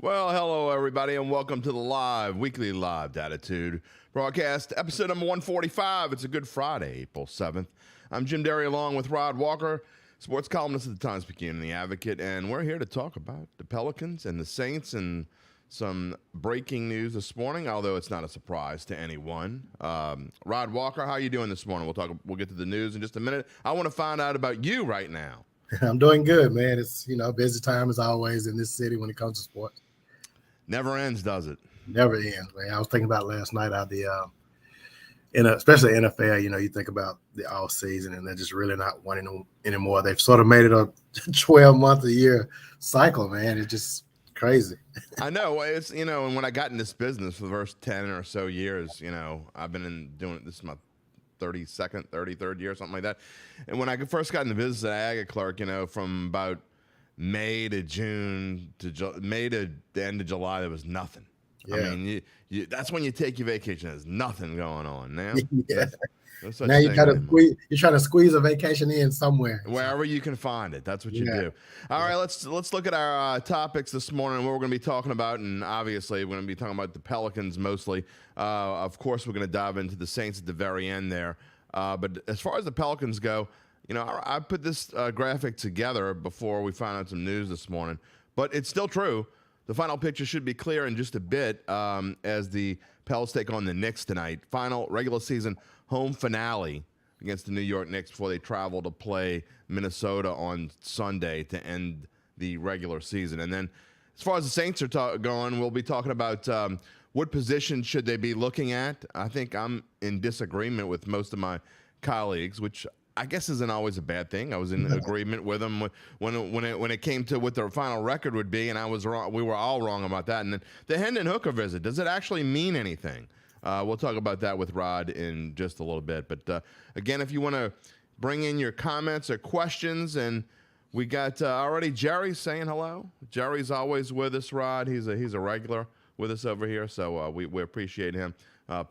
Well, hello, everybody, and welcome to the weekly live Dattitude broadcast, episode number 145. It's a good Friday, April 7th. I'm Jim Derry, along with Rod Walker, sports columnist at the Times-Picayune and The Advocate, and we're here to talk about the Pelicans and the Saints and some breaking news this morning, although it's not a surprise to anyone. Rod Walker, how are you doing this morning? We'll get to the news in just a minute. I want to find out about you right now. I'm doing good, man. It's, busy time as always in this city when it comes to sports. Never ends, does it? Never ends, man. I was thinking about last night how especially NFL, you think about the off season and they're just really not winning anymore. They've sort of made it a 12-month-a-year cycle, man. It's just crazy. I know. It's, and when I got in this business for the first 10 or so years, I've been doing it. This is my 33rd year, something like that. And when I first got in the business as an ag clerk, from about May to June to May to the end of July, there was nothing. Yeah. I mean, that's when you take your vacation. There's nothing going on now. Yeah. Now you're trying to squeeze a vacation in somewhere. Wherever you can find it. That's what you do. All right, let's look at our topics this morning, what we're going to be talking about. And obviously, we're going to be talking about the Pelicans mostly. Of course, we're going to dive into the Saints at the very end there. But as far as the Pelicans go, I put this graphic together before we found out some news this morning. But it's still true. The final picture should be clear in just a bit as the Pels take on the Knicks tonight. Final regular season home finale against the New York Knicks before they travel to play Minnesota on Sunday to end the regular season. And then as far as the Saints are going, we'll be talking about what position should they be looking at. I think I'm in disagreement with most of my colleagues, which I guess isn't always a bad thing. I was in agreement with them when it came to what their final record would be, and I was wrong. We were all wrong about that. And then the Hendon Hooker visit, does it actually mean anything? We'll talk about that with Rod in just a little bit. But again, if you want to bring in your comments or questions, and we got already Jerry saying hello. Jerry's always with us, Rod. He's a regular with us over here, so we appreciate him.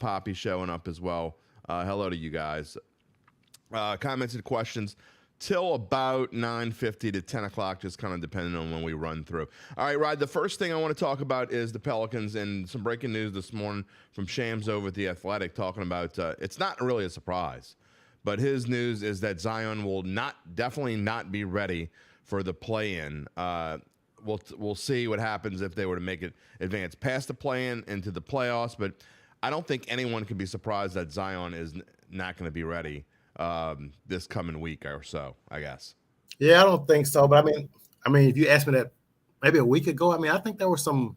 Poppy showing up as well. Hello to you guys. Comments and questions till about 9:50 to 10 o'clock, just kind of depending on when we run through. All right, Rod, the first thing I want to talk about is the Pelicans and some breaking news this morning from Shams over at The Athletic talking about, it's not really a surprise, but his news is that Zion will definitely not be ready for the play-in. We'll see what happens if they were to make it advance past the play-in into the playoffs, but I don't think anyone can be surprised that Zion is not going to be ready this coming week or so, I guess. Yeah, I don't think so. But I mean, if you asked me that maybe a week ago, I think there was some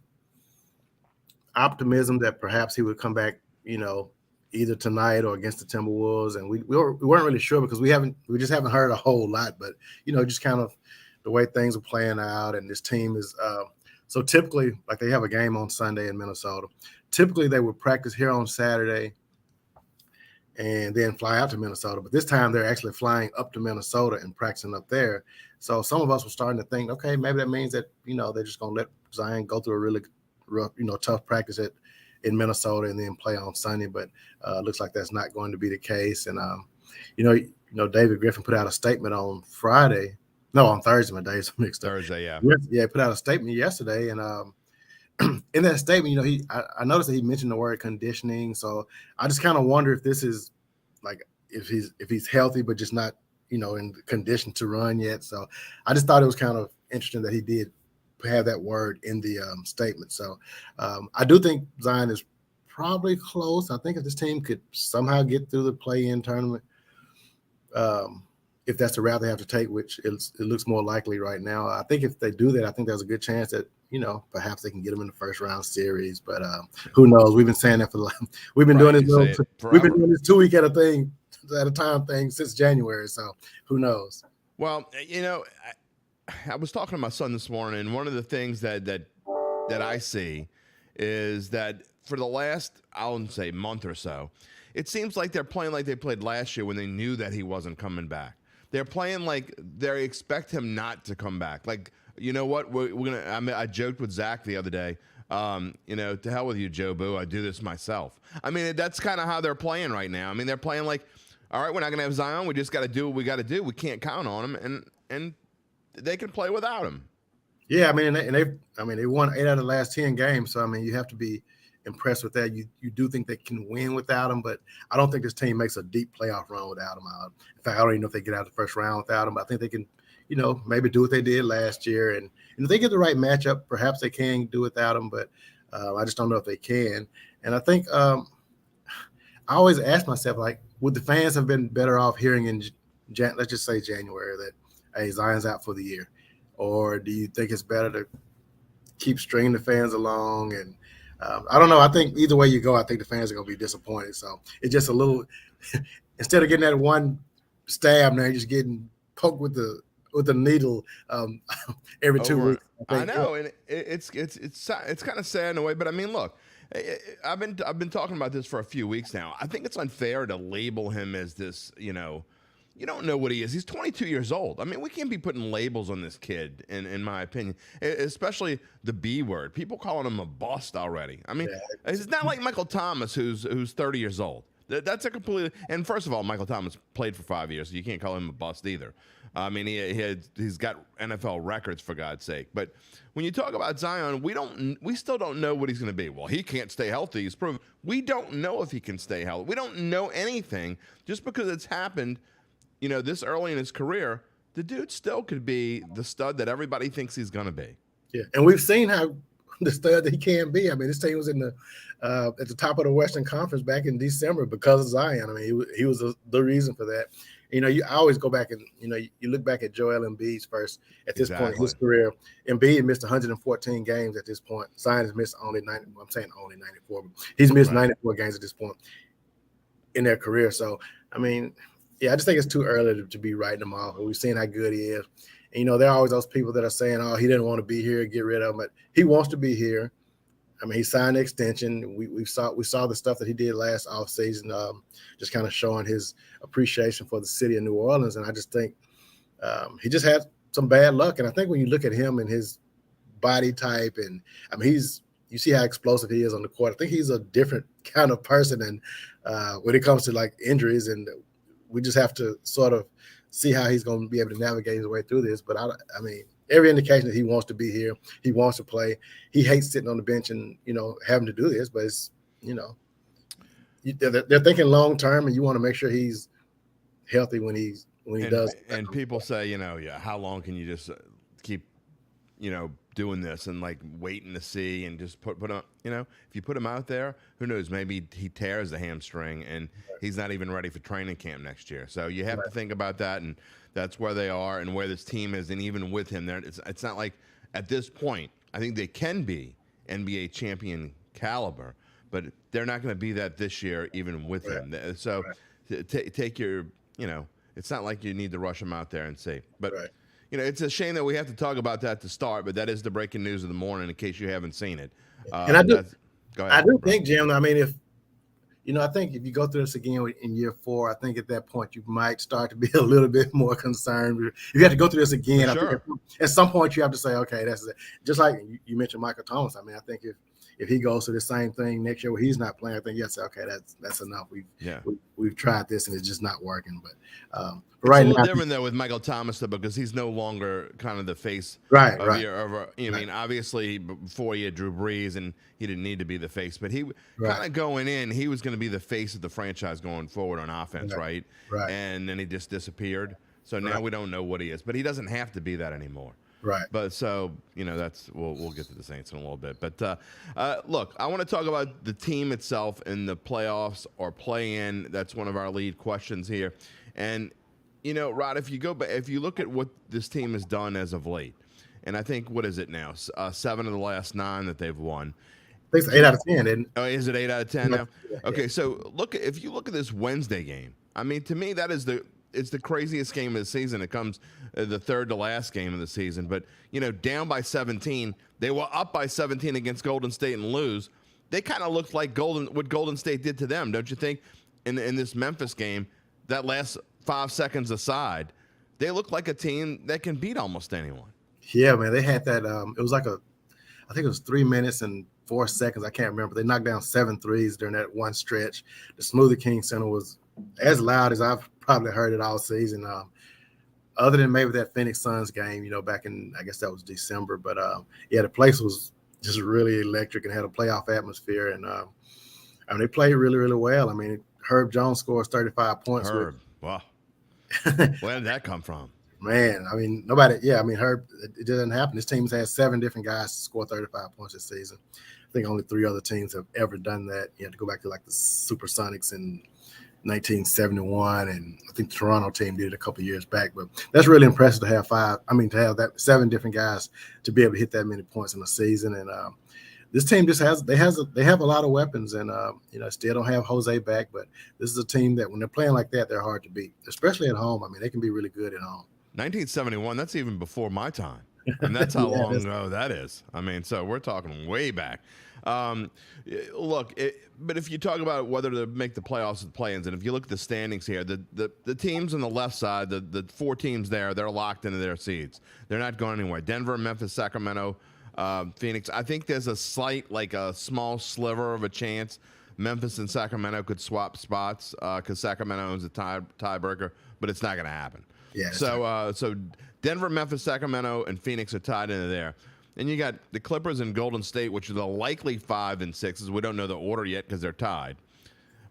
optimism that perhaps he would come back, either tonight or against the Timberwolves. And we weren't really sure because we just haven't heard a whole lot. But just kind of the way things are playing out, and this team is so typically, like, they have a game on Sunday in Minnesota. Typically, they would practice here on Saturday and then fly out to Minnesota. But this time they're actually flying up to Minnesota and practicing up there. So some of us were starting to think, okay, maybe that means that, they're just going to let Zion go through a really rough, tough practice in Minnesota and then play on Sunday. But looks like that's not going to be the case. And, David Griffin put out a statement on Thursday. My days mixed up. Thursday, yeah. Yeah, put out a statement yesterday. And in that statement, I noticed that he mentioned the word conditioning. So I just kind of wonder if this is like if he's healthy but just not in condition to run yet. So I just thought it was kind of interesting that he did have that word in the statement. So I do think Zion is probably close. I think if this team could somehow get through the play-in tournament, if that's the route they have to take, which it looks more likely right now. I think if they do that, I think there's a good chance that perhaps they can get them in the first round series, but who knows? We've been saying that we've been doing this. We've been doing this 2 week at a time thing since January. So who knows? Well, I was talking to my son this morning, and one of the things that I see is that for the last, I'll say, month or so, it seems like they're playing like they played last year when they knew that he wasn't coming back. They're playing like they expect him not to come back. Like, you know what? We're gonna. I joked with Zach the other day. To hell with you, Joe Boo. I do this myself. I mean, that's kind of how they're playing right now. I mean, they're playing like, all right, we're not gonna have Zion. We just got to do what we got to do. We can't count on him, and they can play without him. Yeah, I mean, they won 8 out of the last 10 games. So I mean, you have to be impressed with that. You do think they can win without him, but I don't think this team makes a deep playoff run without him. In fact, I don't even know if they get out of the first round without him. But I think they can, maybe do what they did last year, and if they get the right matchup, perhaps they can do without him. But I just don't know if they can. And I think I always ask myself, like, would the fans have been better off hearing in let's just say January that, hey, Zion's out for the year? Or do you think it's better to keep stringing the fans along? And I don't know. I think either way you go, I think the fans are going to be disappointed. So it's just a little – instead of getting that one stab, now you're just getting poked with the needle every 2 weeks. I know, and it's kind of sad in a way. But I mean, look, I've been talking about this for a few weeks now. I think it's unfair to label him as this, you don't know what he is. He's 22 years old. I mean, we can't be putting labels on this kid, in my opinion, especially the B word. People calling him a bust already. I mean, It's not like Michael Thomas, who's 30 years old. That's a completely – and first of all, Michael Thomas played for 5 years, so you can't call him a bust either. I mean, he's got NFL records, for God's sake. But when you talk about Zion, we still don't know what he's going to be. Well, he can't stay healthy. He's proven. We don't know if he can stay healthy. We don't know anything. Just because it's happened – this early in his career, the dude still could be the stud that everybody thinks he's going to be. Yeah, and we've seen how the stud that he can be. I mean, this team was in at the top of the Western Conference back in December because of Zion. I mean, he was the reason for that. I always go back and, you look back at Joel Embiid's first at this point in his career. Embiid missed 114 games at this point. Zion has missed only 90. I'm saying only 94. But he's missed 94 games at this point in their career. So, I mean – yeah, I just think it's too early to be writing him off. We've seen how good he is. And, there are always those people that are saying, oh, he didn't want to be here, get rid of him. But he wants to be here. I mean, he signed the extension. We saw the stuff that he did last offseason, just kind of showing his appreciation for the city of New Orleans. And I just think he just had some bad luck. And I think when you look at him and his body type, and I mean, you see how explosive he is on the court. I think he's a different kind of person. And when it comes to like injuries, and we just have to sort of see how he's going to be able to navigate his way through this. But I mean, every indication that he wants to be here, he wants to play. He hates sitting on the bench and, having to do this, but it's, they're thinking long term, and you want to make sure he's healthy when he does. And people say, how long can you just keep, doing this and like waiting to see and just put him, if you put him out there, who knows, maybe he tears the hamstring and he's not even ready for training camp next year. So you have to think about that, and that's where they are and where this team is. And even with him there, it's not like at this point, I think they can be NBA champion caliber, but they're not going to be that this year, even with him. So take your, it's not like you need to rush him out there and see, but it's a shame that we have to talk about that to start, but that is the breaking news of the morning in case you haven't seen it. And I do think, Jim, I mean, I think if you go through this again in year 4, I think at that point you might start to be a little bit more concerned. You have to go through this again. Sure. I think at some point you have to say, okay, that's it. Just like you mentioned Michael Thomas. I mean, I think if he goes to the same thing next year where he's not playing, I think say, okay, that's enough. We've tried this and it's just not working. But right now, it's a little different though with Michael Thomas though, because he's no longer kind of the face. Right. I mean, obviously before he had Drew Brees and he didn't need to be the face, but he kind of going in, he was going to be the face of the franchise going forward on offense, right? And then he just disappeared. So now we don't know what he is, but he doesn't have to be that anymore. Right. But so, that's we'll get to the Saints in a little bit. But look, I want to talk about the team itself in the playoffs or play-in. That's one of our lead questions here. And, Rod, if you look at what this team has done as of late, and I think, what is it now? 7 of the last 9 that they've won. I think it's 8 out of 10, isn't it? Oh, is it 8 out of 10 now? Okay, so if you look at this Wednesday game, I mean, to me, it's the craziest game of the season. It comes the third to last game of the season. But, down by 17. They were up by 17 against Golden State and lose. They kind of looked like what Golden State did to them, don't you think? In this Memphis game, that last 5 seconds aside, they look like a team that can beat almost anyone. Yeah, man. They had that. It was like I think it was 3 minutes and 4 seconds. I can't remember. They knocked down 7 threes during that one stretch. The Smoothie King Center was as loud as I've probably heard it all season. other than maybe that Phoenix Suns game, back in, I guess that was December. But the place was just really electric and had a playoff atmosphere. And they played really, really well. I mean, Herb Jones scores 35 points. Wow. Where did that come from? Man, I mean, nobody. Yeah, I mean, Herb. It didn't happen. This team's had 7 different guys score 35 points this season. I think only 3 other teams have ever done that. You have to go back to like the Supersonics in 1971, and I think the Toronto team did it a couple of years back. But that's really impressive to have to have that 7 different guys to be able to hit that many points in a season. And this team just have a lot of weapons, and still don't have Jose back. But this is a team that when they're playing like that, they're hard to beat, especially at home. I mean, they can be really good at home. 1971, that's even before my time. And that's how long ago that is. I mean, so we're talking way back. Look, but if you talk about whether to make the playoffs and play-ins, and if you look at the standings here, the teams on the left side, the 4 teams there, they're locked into their seeds. They're not going anywhere. Denver, Memphis, Sacramento, Phoenix. I think there's a small sliver of a chance Memphis and Sacramento could swap spots because Sacramento owns a tiebreaker, but it's not going to happen. Yeah. So Denver, Memphis, Sacramento, and Phoenix are tied into there. And you got the Clippers and Golden State, which are the likely 5 and 6s. We don't know the order yet because they're tied.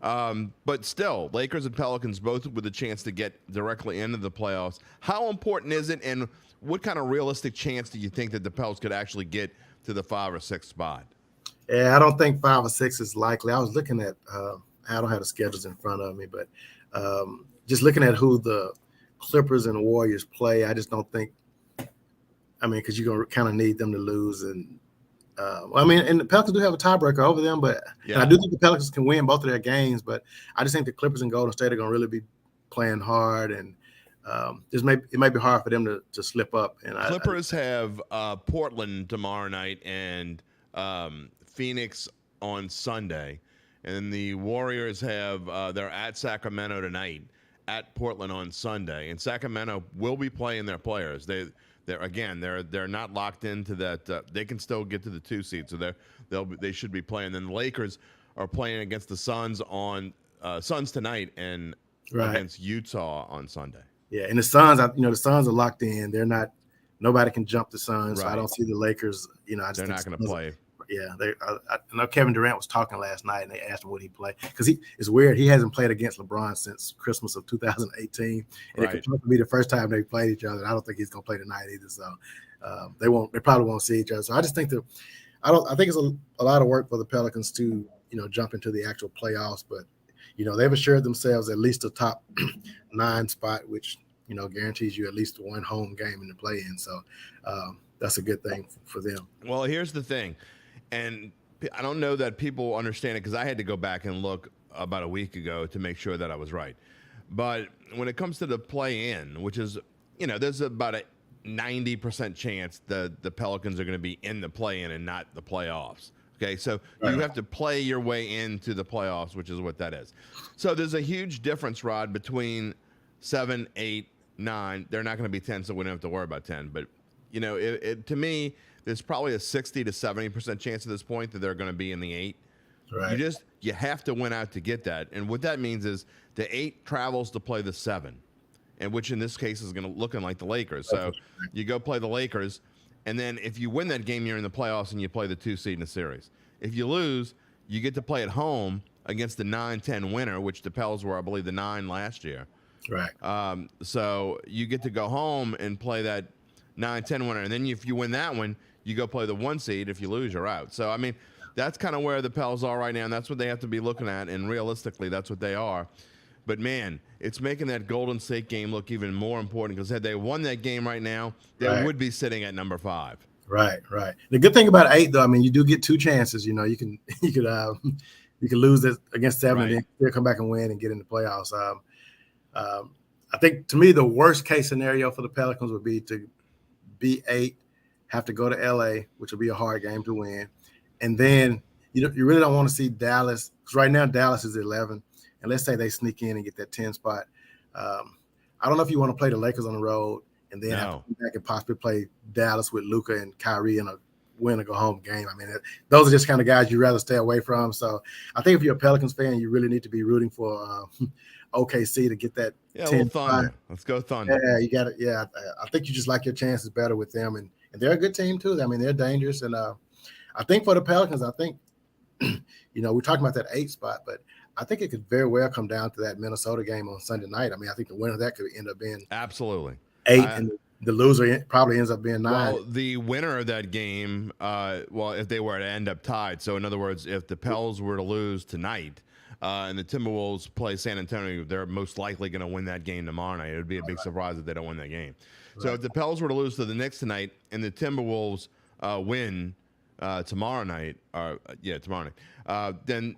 But still, Lakers and Pelicans both with a chance to get directly into the playoffs. How important is it, and what kind of realistic chance do you think that the Pelicans could actually get to the 5 or 6 spot? Yeah, I don't think 5 or 6 is likely. I was looking at I don't have the schedules in front of me, but just looking at who the Clippers and Warriors play, I just don't think. I mean, because you're going to kind of need them to lose. And and the Pelicans do have a tiebreaker over them, but and I do think the Pelicans can win both of their games, but I just think the Clippers and Golden State are going to really be playing hard, and it may be hard for them to slip up. And Clippers have Portland tomorrow night and Phoenix on Sunday, and the Warriors have they're at Sacramento tonight, at Portland on Sunday, and Sacramento will be playing their players. They're not locked into that. They can still get to the 2 seed, so they should be playing. Then the Lakers are playing against the Suns on Suns tonight and against Utah on Sunday. Yeah, and the Suns, the Suns are locked in. They're not. Nobody can jump the Suns, so I don't see the Lakers. They're not going to play. Yeah, I know Kevin Durant was talking last night, and they asked him would he play, because it's weird. He hasn't played against LeBron since Christmas of 2018, and it could be the first time they played each other. And I don't think he's going to play tonight either. So they probably won't see each other. So I just think I think it's a lot of work for the Pelicans to jump into the actual playoffs, but they've assured themselves at least a top 9 spot, which guarantees you at least 1 home game in the play-in. So that's a good thing for them. Well, here's the thing. And I don't know that people understand it because I had to go back and look about a week ago to make sure that I was right. But when it comes to the play-in, which is, there's about a 90% chance that the Pelicans are going to be in the play-in and not the playoffs. Okay, so you have to play your way into the playoffs, which is what that is. So there's a huge difference, Rod, between 7, 8, 9. They're not going to be 10, so we don't have to worry about 10. But, to me, there's probably a 60 to 70% chance at this point that they're going to be in the 8. Right. You have to win out to get that. And what that means is the 8 travels to play the 7, and which in this case is looking like the Lakers. So you go play the Lakers, and then if you win that game, you're in the playoffs and you play the 2 seed in the series. If you lose, you get to play at home against the 9-10 winner, which the Pels were, I believe, the 9 last year. Right. So you get to go home and play that 9-10 winner, and then if you win that one, you go play the 1 seed. If you lose, you're out. So, I mean, that's kind of where the Pels are right now, and that's what they have to be looking at, and realistically, that's what they are. But, man, it's making that Golden State game look even more important because had they won that game right now, they would be sitting at number 5. Right. The good thing about 8, though, I mean, you do get 2 chances. You can lose this against 7 and then still come back and win and get in the playoffs. I think, to me, the worst case scenario for the Pelicans would be to be 8, have to go to LA, which will be a hard game to win. And then you really don't want to see Dallas, because right now Dallas is 11. And let's say they sneak in and get that 10 spot. I don't know if you want to play the Lakers on the road and then have to come back and possibly play Dallas with Luka and Kyrie in a win or go home game. I mean, those are just kind of guys you'd rather stay away from. So I think if you're a Pelicans fan, you really need to be rooting for OKC to get that. Yeah, a little Thunder. Let's go Thunder. Yeah, you got it. Yeah, I think you just like your chances better with them, and they're a good team too. I mean, they're dangerous, and I think for the Pelicans, I think we're talking about that 8 spot, but I think it could very well come down to that Minnesota game on Sunday night. I mean, I think the winner of that could end up being absolutely 8, and the loser probably ends up being 9. Well, the winner of that game, if they were to end up tied, so in other words, if the Pels were to lose tonight and the Timberwolves play San Antonio, they're most likely going to win that game tomorrow night. It would be a big surprise if they don't win that game. Right. So if the Pels were to lose to the Knicks tonight and the Timberwolves win tomorrow night, then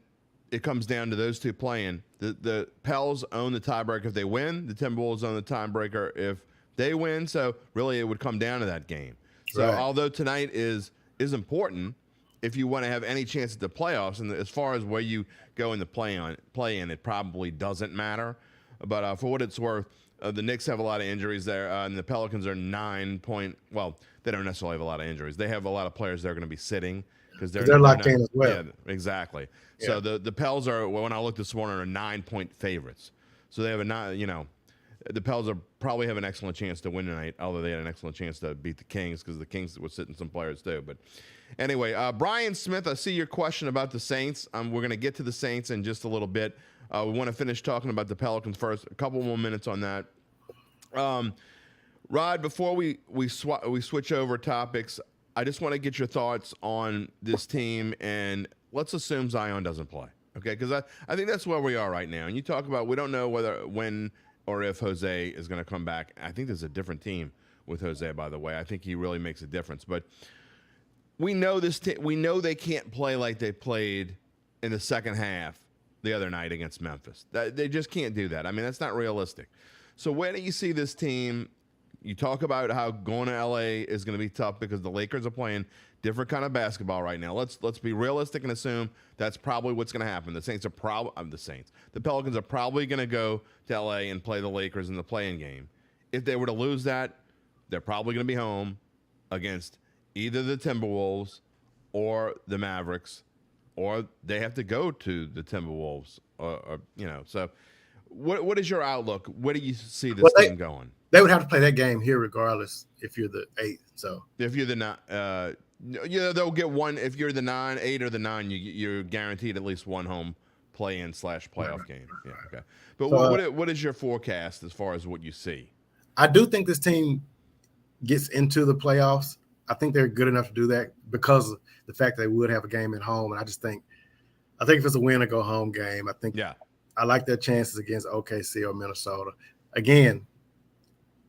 it comes down to those two playing. The Pels own the tiebreaker if they win. The Timberwolves own the tiebreaker if they win. So really, it would come down to that game. So although tonight is important, if you want to have any chance at the playoffs, and as far as where you go in the play-in, it probably doesn't matter. But for what it's worth, the Knicks have a lot of injuries there, and the Pelicans are 9 well, they don't necessarily have a lot of injuries. They have a lot of players that are going to be sitting because they're locked in as well. Yeah, exactly. Yeah. So the Pels are, when I looked this morning, are 9-point favorites. So they have the Pels probably have an excellent chance to win tonight, although they had an excellent chance to beat the Kings because the Kings were sitting some players too. But anyway, Brian Smith, I see your question about the Saints. We're going to get to the Saints in just a little bit. We want to finish talking about the Pelicans first. A couple more minutes on that. Rod, before we switch over topics, I just want to get your thoughts on this team, and let's assume Zion doesn't play, okay? Because I think that's where we are right now. And you talk about we don't know when or if Jose is going to come back. I think there's a different team with Jose, by the way. I think he really makes a difference. But we know we know they can't play like they played in the second half the other night against Memphis. They just can't do that. I mean, that's not realistic. So where do you see this team? You talk about how going to LA is going to be tough because the Lakers are playing different kind of basketball right now. Let's be realistic and assume that's probably what's going to happen. The Pelicans are probably going to go to LA and play the Lakers in the play-in game. If they were to lose that, they're probably going to be home against either the Timberwolves or the Mavericks, or they have to go to the Timberwolves. So what is your outlook? Where do you see this team going? They would have to play that game here regardless if you're the 8th. So if you're the they'll get one. If you're the 9, 8, or the 9, you're guaranteed at least one home play-in / playoff game. Yeah, okay. But so, what is your forecast as far as what you see? I do think this team gets into the playoffs. I think they're good enough to do that because of the fact they would have a game at home. And I think if it's a win or go home game, I like their chances against OKC or Minnesota. Again,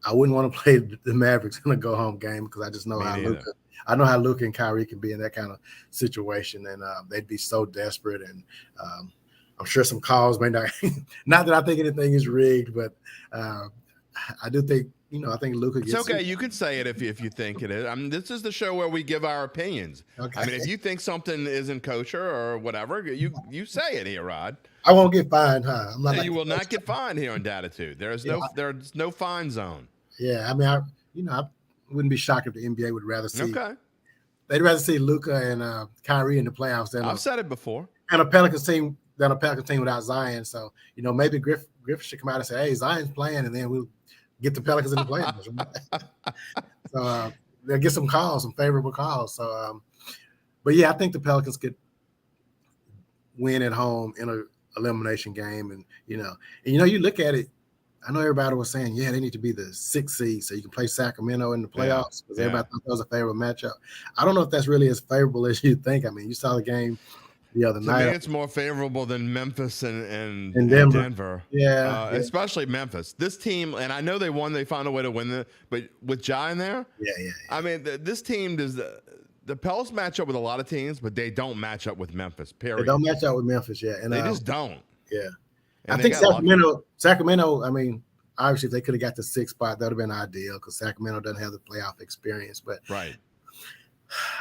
I wouldn't want to play the Mavericks in a go home game because I just know how Luka and Kyrie can be in that kind of situation, and they'd be so desperate. And I'm sure some calls may not. Not that I think anything is rigged, but I do think I think Luka gets. It's okay. You can say it if you think it is. I mean, this is the show where we give our opinions. Okay. I mean, if you think something isn't kosher or whatever, you say it here, Rod. I won't get fined, huh? You will not get fined here on Dattitude. There's no fine zone. Yeah, I mean, I wouldn't be shocked if the NBA would rather see. Okay. They'd rather see Luka and Kyrie in the playoffs than I've said it before. And a Pelicans team without Zion. So maybe Griffin should come out and say, "Hey, Zion's playing," and then we'll get the Pelicans in the playoffs. So they'll get some favorable calls. So, but yeah, I think the Pelicans could win at home in a elimination game, and you look at it. I know everybody was saying, they need to be the 6th seed so you can play Sacramento in the playoffs because everybody thought that was a favorable matchup. I don't know if that's really as favorable as you think. I mean, you saw the game the other night. To me, it's more favorable than Memphis and Denver. Yeah, especially Memphis. This team, and I know they won. They found a way to win but with Ja in there, I mean, this team does the Pels match up with a lot of teams, but they don't match up with Memphis. Period. They don't match up with Memphis, and they just don't. Yeah. And I think Sacramento, I mean, obviously, if they could have got the 6th spot, that would have been ideal because Sacramento doesn't have the playoff experience. But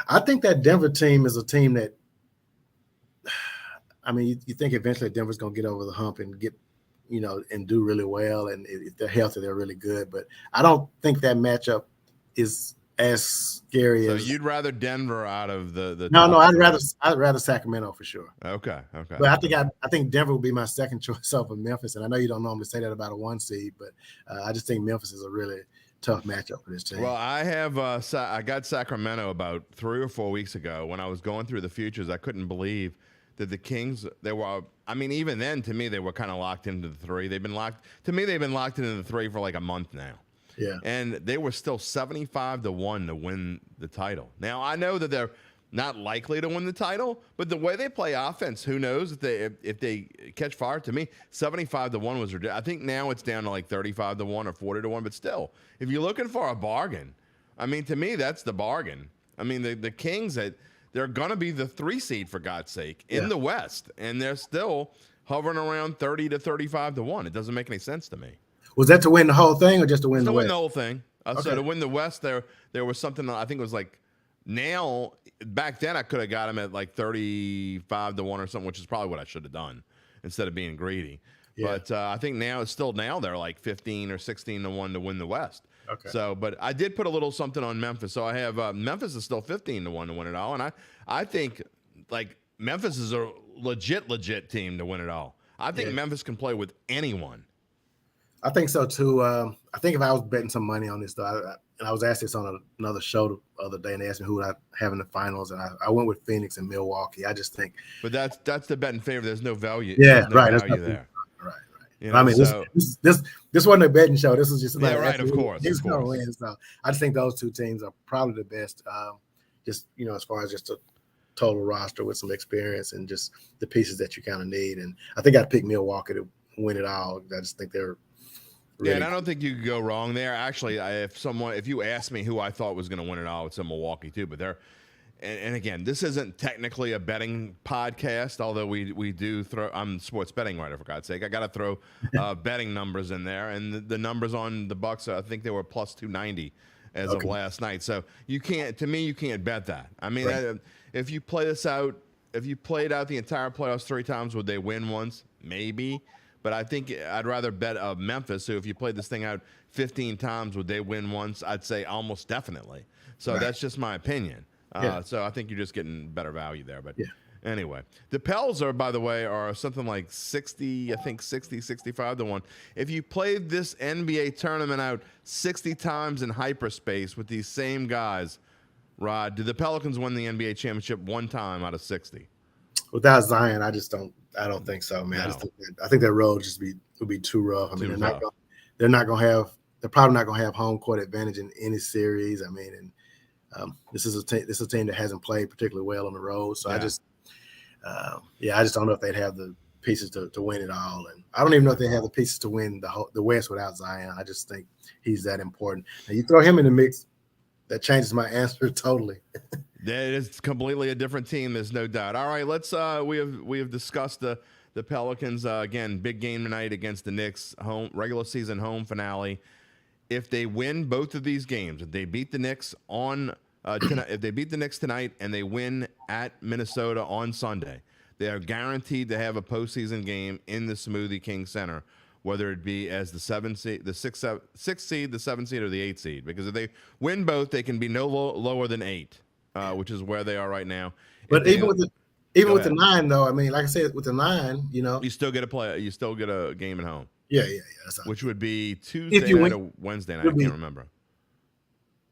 I think that Denver team is a team that, I mean, you think eventually Denver's going to get over the hump and get, and do really well. And if they're healthy, they're really good. But I don't think that matchup is as scary So as. you'd rather Denver out of the No, top I'd rather Sacramento for sure. Okay. But I think Denver would be my second choice over Memphis, and I know you don't normally say that about a 1 seed, but I just think Memphis is a really tough matchup for this team. Well, I have I got Sacramento about 3 or 4 weeks ago when I was going through the futures. I couldn't believe that the Kings, they were, I mean, even then to me they were kind of locked into the 3. They've been locked into the 3 for like a month now. Yeah. And they were still 75-1 to win the title. Now, I know that they're not likely to win the title, but the way they play offense, who knows if they catch fire. To me, 75-1 was ridiculous. I think now it's down to like 35-1 or 40-1, but still, if you're looking for a bargain, I mean, to me, that's the bargain. I mean, the Kings, they're going to be the 3 seed, for God's sake, in the West, and they're still hovering around 30 to 35-1. It doesn't make any sense to me. Was that to win the whole thing or just to win the West? To win the whole thing. So to win the West, there was something, I think it was like, now, back then I could have got him at like 35-1 or something, which is probably what I should have done instead of being greedy. Yeah. But I think now they're like 15 or 16-1 to win the West. Okay. So, but I did put a little something on Memphis. So I have Memphis is still 15-1 to win it all, and I think like Memphis is a legit team to win it all. I think Memphis can play with anyone. I think so too. I think if I was betting some money on this, though, and I was asked this on another show the other day, and they asked me who I have in the finals, and I went with Phoenix and Milwaukee. I just think. But that's the bet in favor. There's no value. Yeah, no right. Value there. Right. You know, I mean, this wasn't a betting show. This was just like, right. Of course. Win. So I just think those two teams are probably the best. Just as far as just a total roster with some experience and just the pieces that you kind of need. And I think I'd pick Milwaukee to win it all. I just think they're. Really. And I don't think you could go wrong there. Actually, if you asked me who I thought was going to win it all, it's in Milwaukee too. But and again, this isn't technically a betting podcast, although we do throw. I'm a sports betting writer, for God's sake. I got to throw betting numbers in there, and the numbers on the Bucks, I think they were plus 290 as of last night. So you can't bet that. I mean, if you play this out, if you played out the entire playoffs 3 times, would they win once? Maybe. But I think I'd rather bet Memphis. So if you played this thing out 15 times, would they win once? I'd say almost definitely. So that's just my opinion. So I think you're just getting better value there. But anyway, the Pels by the way, are something like 65-1. If you played this NBA tournament out 60 times in hyperspace with these same guys, Rod, did the Pelicans win the NBA championship 1 time out of 60? Without Zion, I don't think so, man. No. I think that road would be too rough. I mean, they're probably not gonna have home court advantage in any series. I mean, and this is a team that hasn't played particularly well on the road. So I just don't know if they'd have the pieces to win it all. And I don't even know if they have the pieces to win the West without Zion. I just think he's that important. And you throw him in the mix, that changes my answer totally. That is completely a different team. There's no doubt. All right, let's. We have discussed the Pelicans again. Big game tonight against the Knicks. Regular season home finale. If they win both of these games, if they beat the Knicks tonight, if they beat the Knicks tonight and they win at Minnesota on Sunday, they are guaranteed to have a postseason game in the Smoothie King Center, whether it be as the 7th seed, the 6th seed, the 7th seed, or the 8th seed. Because if they win both, they can be no lower than 8. Which is where they are right now. But even with the 9, though, I mean, like I said, with the 9, you still get you still get a game at home. Yeah. Which would be Tuesday night or Wednesday night. I can't remember.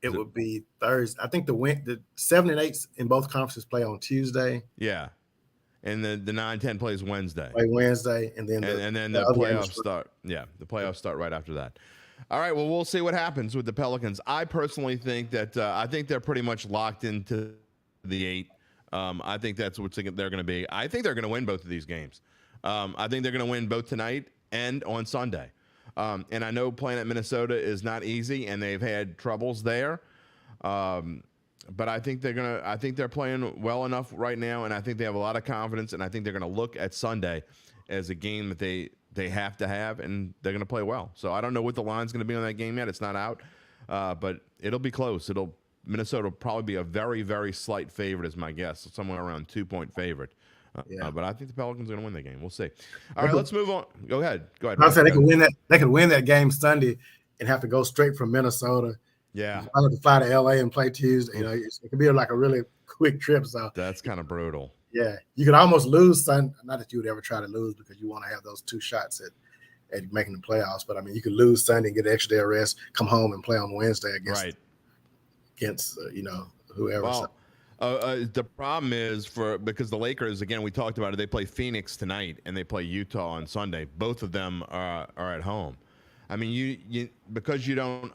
It would be Thursday. I think the 7 and 8 in both conferences play on Tuesday. Yeah, and the 9-10 plays Wednesday. Play Wednesday, and then the playoffs start. Yeah, the playoffs start right after that. All right, well, we'll see what happens with the Pelicans. I personally think that I think they're pretty much locked into the 8. I think that's what they're going to be. I think they're going to win both of these games. I think they're going to win both tonight and on Sunday. And I know playing at Minnesota is not easy, and they've had troubles there. But I think they're playing well enough right now, and I think they have a lot of confidence, and I think they're going to look at Sunday as a game that they have to have, and they're going to play well. So I don't know what the line's going to be on that game yet. It's not out, but it'll be close. Minnesota will probably be a very, very slight favorite, is my guess, somewhere around 2-point favorite. But I think the Pelicans are going to win the game. We'll see. All right, let's move on. Go ahead. I said they could win that. They could win that game Sunday and have to go straight from Minnesota Yeah. I have to fly to LA and play Tuesday. You know, it can be like a really quick trip. So that's kind of brutal. Yeah, you could almost lose Sunday. Not that you would ever try to lose because you want to have those 2 shots at making the playoffs. But I mean, you could lose Sunday and get an extra day of rest, come home and play on Wednesday against whoever. Well, the problem is because the Lakers, again, we talked about it. They play Phoenix tonight and they play Utah on Sunday. Both of them are at home. I mean, you because you don't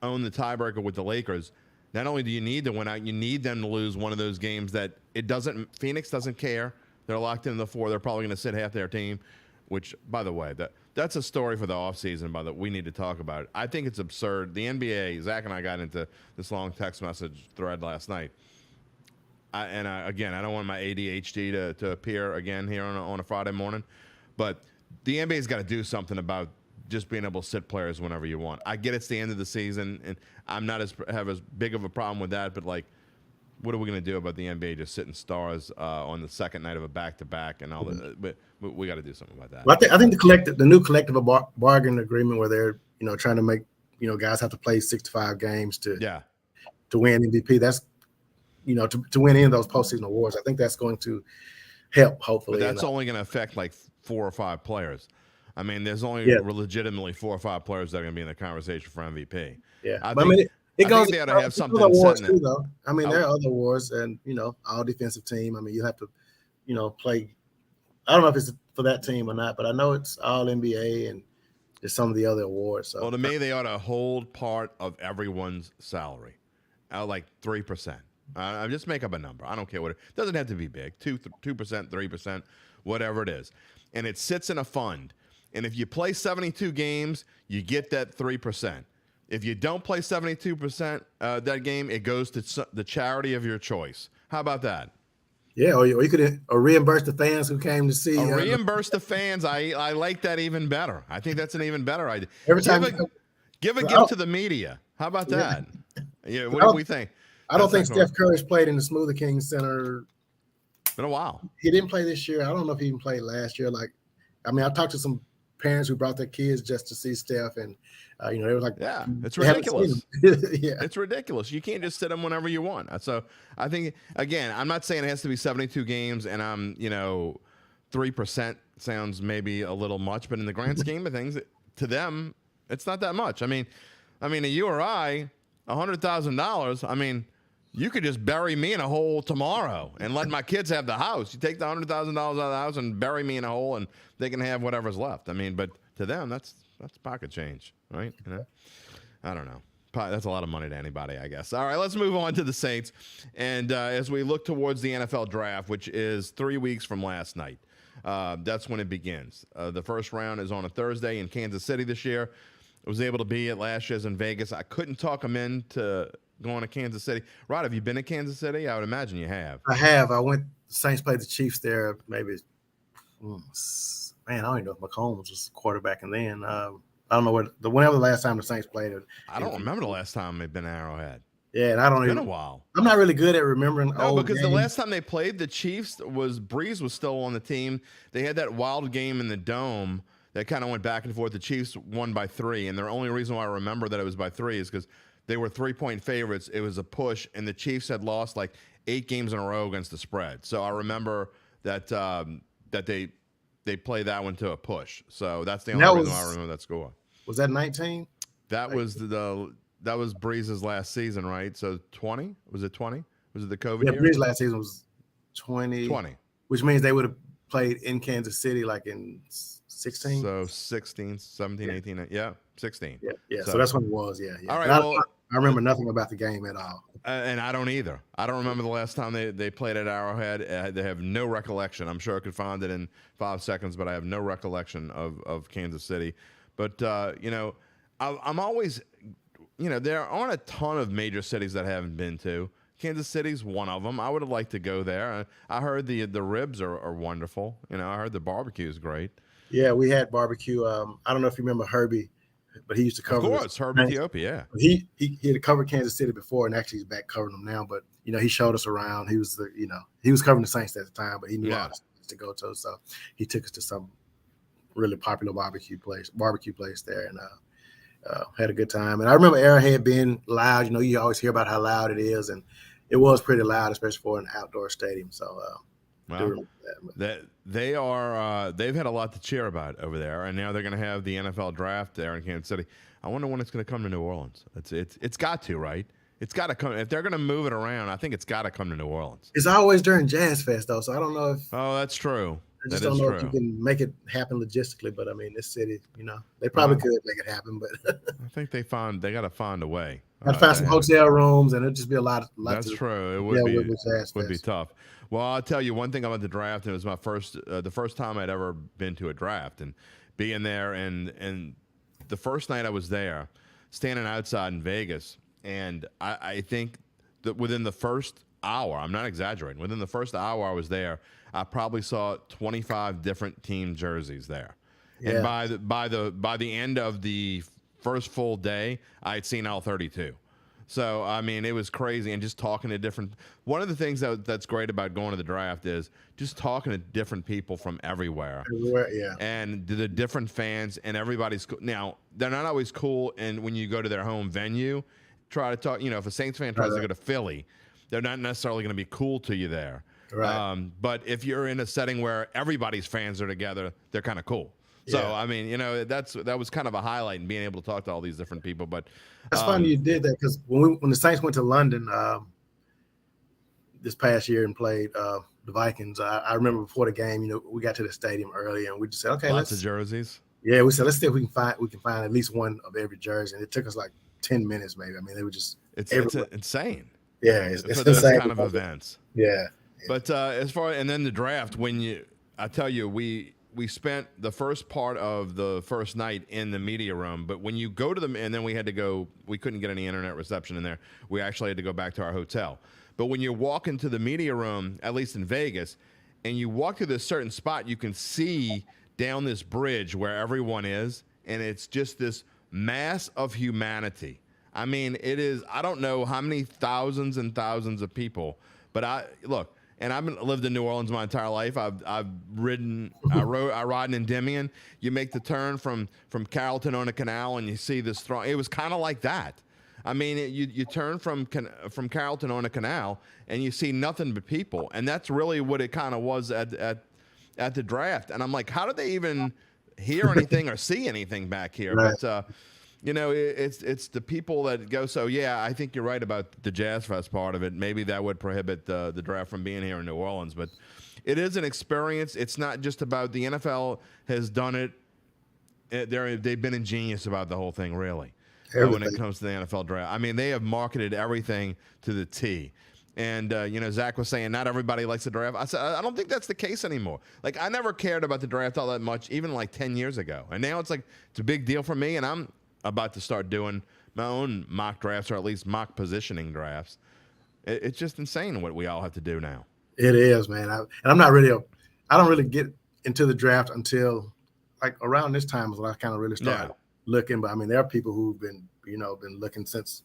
own the tiebreaker with the Lakers. Not only do you need to win out, you need them to lose one of those games that Phoenix doesn't care. They're locked in the 4. They're probably going to sit half their team, which, by the way, that's a story for the offseason we need to talk about. I think it's absurd. The NBA, Zach and I got into this long text message thread last night. Again, I don't want my ADHD to appear again here on a Friday morning, but the NBA's got to do something about just being able to sit players whenever you want. I get it's the end of the season, and I'm not have as big of a problem with that, but like, what are we going to do about the NBA just sitting stars on the second night of a back-to-back and all that? But we got to do something about that. Well, I think the new collective bargaining agreement where they're trying to make guys have to play 65 games to win MVP. That's to win any of those postseason awards. I think that's going to help hopefully. But that's only going to affect like 4 or 5 players. I mean, there's only legitimately 4 or 5 players that are going to be in the conversation for MVP. Yeah, I think they ought to have something awards too, though. I mean, there are other awards, and all defensive team. I mean, you have to, play. I don't know if it's for that team or not, but I know it's all NBA and there's some of the other awards. So. Well, to me, they ought to hold part of everyone's salary, like 3%. I just make up a number. I don't care what it doesn't have to be big, 2%, 3%, whatever it is, and it sits in a fund. And if you play 72 games, you get that 3%. If you don't play 72% that game, it goes to the charity of your choice. How about that? Yeah, or you could reimburse the fans who came to see. Reimburse the fans. I like that even better. I think that's an even better idea. Every time give a gift to the media. How about that? Yeah. What do we think? I don't think Steph Curry's played in the Smoothie King Center. Been a while. He didn't play this year. I don't know if he even played last year. I talked to some parents who brought their kids just to see Steph, and they were like, "Yeah, it's ridiculous. Yeah, it's ridiculous. You can't just sit them whenever you want." So I think again, I'm not saying it has to be 72 games, and I'm 3% sounds maybe a little much, but in the grand scheme of things, to them, it's not that much. I mean, you or I, $100,000. I mean, you could just bury me in a hole tomorrow and let my kids have the house. You take the $100,000 out of the house and bury me in a hole, and they can have whatever's left. I mean, but to them, that's pocket change, right? I don't know. That's a lot of money to anybody, I guess. All right, let's move on to the Saints. And as we look towards the NFL draft, which is 3 weeks from last night, that's when it begins. The first round is on a Thursday in Kansas City this year. I was able to be at last year's in Vegas. I couldn't talk them into going to Kansas City. Rod, have you been to Kansas City? I would imagine you have. I have. The Saints played the Chiefs there maybe, I don't even know if McCombs was quarterbacking then. I don't know whenever the last time the Saints played it. I don't remember the last time they've been at Arrowhead. Yeah, and it's been a while. I'm not really good at remembering. No, because the last time they played the Chiefs Breeze was still on the team. They had that wild game in the Dome that kind of went back and forth. The Chiefs won by 3, and the only reason why I remember that it was by 3 is because they were 3-point favorites. It was a push, and the Chiefs had lost like 8 games in a row against the spread. So I remember that they played that one to a push. So that's the only reason I remember that score. Was that 19? That was that was Breeze's last season, right? So 20? Was it 20? Was it the COVID year? Yeah, Breeze's last season was 20. 20. Which means they would have played in Kansas City like in 16. So 16, 17, 18. Yeah, 16. Yeah. So that's when it was. Yeah. All right. I remember nothing about the game at all. And I don't either. I don't remember the last time they played at Arrowhead. They have no recollection. I'm sure I could find it in 5 seconds, but I have no recollection of Kansas City. But, I'm always, there aren't a ton of major cities that I haven't been to. Kansas City's one of them. I would have liked to go there. I heard the ribs are wonderful. I heard the barbecue is great. Yeah, we had barbecue. I don't know if you remember Herbie, but he used to cover. Of course, Herbie Ethiopia. Yeah. He had covered Kansas City before, and actually he's back covering them now. But he showed us around. He was he was covering the Saints at the time, but he knew all the Saints to go to, so he took us to some really popular barbecue place there, and had a good time. And I remember Arrowhead being loud. You know, you always hear about how loud it is, and it was pretty loud, especially for an outdoor stadium. So, well, they've had a lot to cheer about over there, and now they're going to have the NFL draft there in Kansas City. I wonder when it's going to come to New Orleans. It's got to, right? It's got to come. If they're going to move it around, I think it's got to come to New Orleans. It's always during Jazz Fest, though, so I don't know if. Oh, that's true. I just don't know if you can make it happen logistically, but I mean, this city, you know, they probably could make it happen, but I think they got to find a way. I'd find some hotel rooms, and it'd just be a lot. That's true. It would be tough. Well, I'll tell you one thing about the draft. It was my the first time I'd ever been to a draft, and being there, and the first night I was there, standing outside in Vegas, and I think that within the first hour, I'm not exaggerating, within the first hour I was there, I probably saw 25 different team jerseys there. Yeah. And by the end of the first full day, I had seen all 32. So, I mean, it was crazy. And just talking to different – one of the things that's great about going to the draft is just talking to different people from everywhere. Yeah. And the different fans, and everybody's – now, they're not always cool, and when you go to their home venue, try to talk – you know, if a Saints fan tries to go to Philly, they're not necessarily going to be cool to you there. Right. But if you're in a setting where everybody's fans are together, they're kind of cool. So, yeah. I mean, you know, that was kind of a highlight in being able to talk to all these different people. But that's funny you did that, because when the Saints went to London this past year and played the Vikings, I remember before the game, you know, we got to the stadium early and we just said, okay, lots of jerseys. Yeah, we said let's see if we can find at least one of every jersey, and it took us like 10 minutes maybe. I mean, they were just it's insane. Yeah, it's for insane those kind of events. Yeah. But and then the draft, I tell you, we spent the first part of the first night in the media room, but when you go to them, and then we couldn't get any internet reception in there. We actually had to go back to our hotel. But when you walk into the media room, at least in Vegas, and you walk through this certain spot, you can see down this bridge where everyone is, and it's just this mass of humanity. I mean, it is, I don't know how many thousands and thousands of people, but look, and I've lived in New Orleans my entire life. I ride in Endymion. You make the turn from Carrollton on the canal, and you see this throng. It was kind of like that. I mean, you turn from Carrollton on the canal, and you see nothing but people, and that's really what it kind of was at the draft. And I'm like, how did they even hear anything or see anything back here? Right. But you know, it's the people that go. So yeah, I think you're right about the Jazz Fest part of it. Maybe that would prohibit the draft from being here in New Orleans, but it is an experience. It's not just about the NFL has done it. They've been ingenious about the whole thing, really. When it comes to the NFL draft, I mean, they have marketed everything to the T. And, you know, Zach was saying not everybody likes the draft. I said, I don't think that's the case anymore. Like, I never cared about the draft all that much, even like 10 years ago. And now it's a big deal for me, and I'm about to start doing my own mock drafts, or at least mock positioning drafts. It's just insane what we all have to do now. It is, man. I don't really get into the draft until like around this time is when I kind of really started looking. But I mean, there are people who've been looking since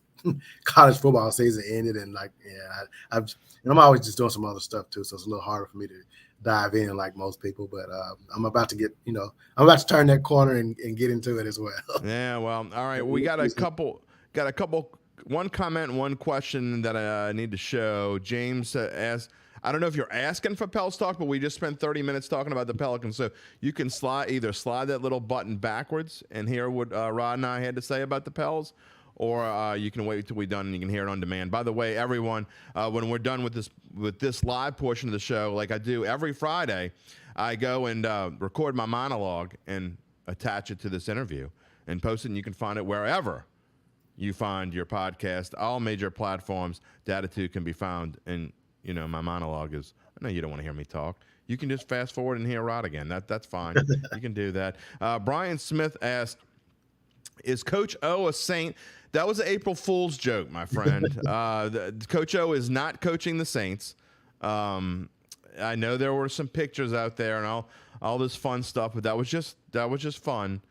college football season ended, and like, yeah, I'm always just doing some other stuff too, so it's a little harder for me to dive in like most people. But I'm about to turn that corner and get into it as well. Yeah, well, all right. We got a couple. One comment, one question that I need to show. James asked, I don't know if you're asking for Pels talk, but we just spent 30 minutes talking about the Pelicans. So you can either slide that little button backwards and hear what Rod and I had to say about the Pels, or you can wait till we're done and you can hear it on demand. By the way, everyone, when we're done with this live portion of the show, like I do every Friday, I go and record my monologue and attach it to this interview and post it, and you can find it wherever you find your podcast. All major platforms, Dattitude can be found. And, you know, my monologue is, I know you don't want to hear me talk. You can just fast forward and hear Rod again. That's fine. You can do that. Brian Smith asked, is Coach O a Saint? That was an April Fool's joke, my friend. Coach O is not coaching the Saints. I know there were some pictures out there and all this fun stuff, but that was just fun.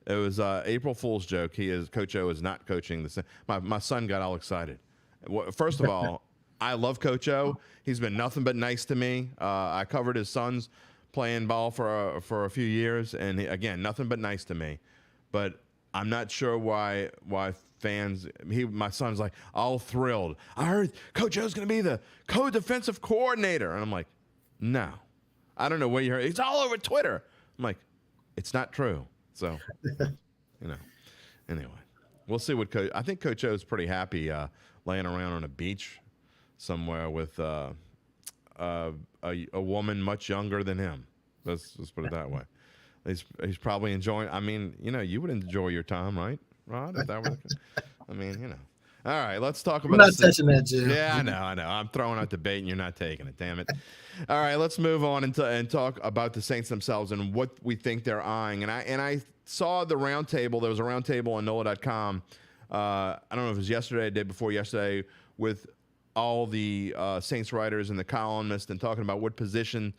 It was April Fool's joke. Coach O is not coaching the Saints. My son got all excited. First of all, I love Coach O. He's been nothing but nice to me. I covered his sons playing ball for a few years, and again, nothing but nice to me. But I'm not sure why fans. My son's like all thrilled. I heard Coach O's going to be the co-defensive coordinator, and I'm like, no, I don't know where you heard. It's all over Twitter. I'm like, it's not true. So, anyway, we'll see what I think Coach O's pretty happy laying around on a beach somewhere with a woman much younger than him. Let's put it that way. He's probably enjoying. I mean, you would enjoy your time, right, Rod? Is that what I mean, All right, let's talk about. I'm not touching that, Jim. Yeah, I know. I'm throwing out the bait, and you're not taking it. Damn it! All right, let's move on and talk about the Saints themselves and what we think they're eyeing. And I saw the roundtable. There was a roundtable on NOLA.com. I don't know if it was yesterday, the day before yesterday, with all the Saints writers and the columnists, and talking about what position